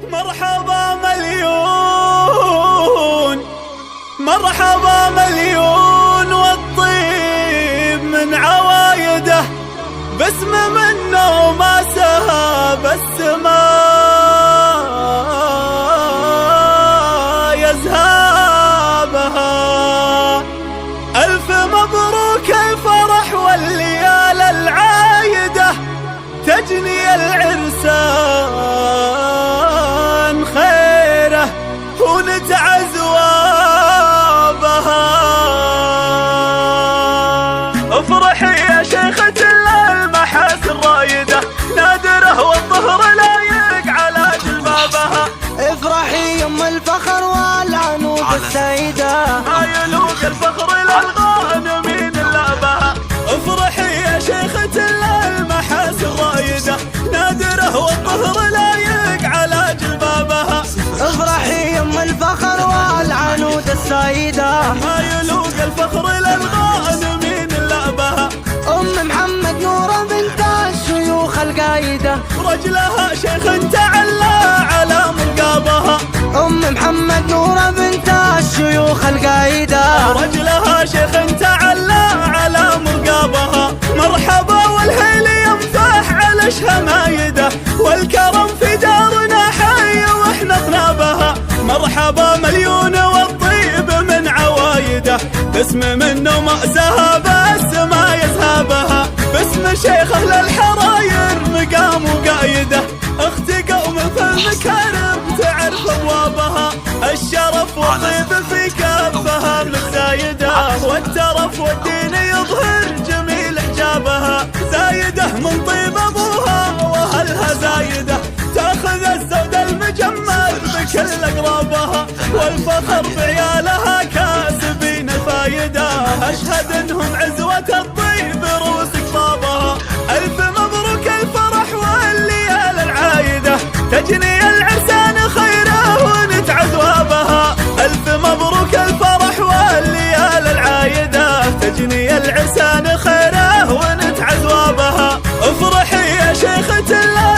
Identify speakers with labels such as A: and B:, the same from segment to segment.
A: مرحبا مليون، مرحبا مليون، والطيب من عوايده، باسم منه ما سهاب السماء يذهبها. ألف مبروك الفرح والليال العايدة، تجني العرسان خيره ونتعز وابها. افرحي يا شيخة المحاسن رايدة، نادره والظهر لايق على جلبابها.
B: افرحي يم الفخر والعنود السيدة،
A: هاي يلوق الفخر للغانمين لابها. افرحي يا شيخة المحاسن رايدة، نادره والظهر لايق على جلبابها.
B: افرحي يم الفخر والعنود السيدة،
A: هاي يلوق الفخر للغانمين لابها.
B: ام محمد نورة بنت الشيوخ القايدة،
A: رجلها شيخ تعلى على مرقابها.
B: ام محمد نورة بنت الشيوخ القايدة،
A: رجلها شيخ تعلى على مرقابها. مرحبا والهيل ينفح على شمايده، والكرم في دارنا حي واحنا طنابها. مرحبا مليون والطيب من عوايده، باسم منه ما سهاب السما يذهبها. باسم شيخه للحراير مقام وقايده، اخت قوم في المكارم تعرف ابوابها. الشرف والطيب في كفها من الزايده، والترف والدين يظهر جميل حجابها. زايده من طيب ابوها واهلها زايده، تاخذ الزود المجمل بكل اقرابها. والفخر بعيالها كاسبين الفايده، اشهد انهم عزوه الطيب روس اقطابها. الف مبروك الفرح والليال العايده، تجني العرسان خيره ونتعز وابها. الف مبروك الفرح والليال العايده، تجني العرسان خيره ونتعز وابها. افرحي يا شيخة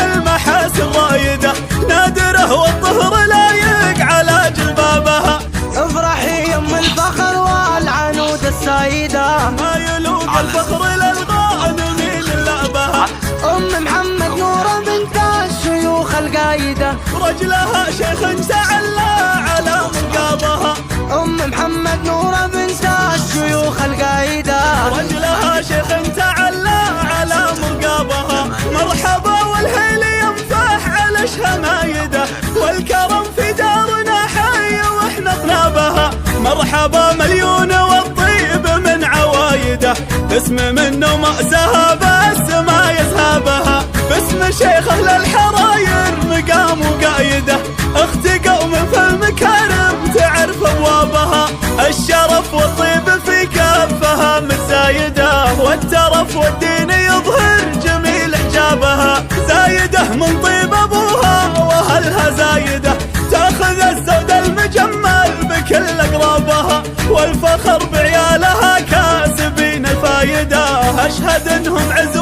A: المحاسن رايده، نادره والظهر لايق على جلبابها.
B: افرحي يم الفخر والعنود السيدة،
A: ما يلوق الفخر للغانمين لابها.
B: ام محمد نورة بنت الشيوخ القايدة،
A: رجلها شيخ تعلى على مرقابها.
B: ام محمد نورة بنت الشيوخ القايدة،
A: رجلها شيخ تعلى على مرقابها. مرحبا والهيل ينفح على شمايده، والكرم في دارنا حي واحنا طنابها. مرحبا مليون والطيب من عوايده، باسم منه ما سهاب السما يذهبها. باسم شيخه للحراير مقام وقايده، اخت قوم في المكارم تعرف ابوابها. الشرف والطيب في كفها متزايده، والترف والدين يظهر جميل حجابها. زايده من طيب ابوها واهلها زايده، تاخذ الزود المجمل بكل اقرابها. والفخر بعيالها كاسبين الفايده، اشهد انهم عزوة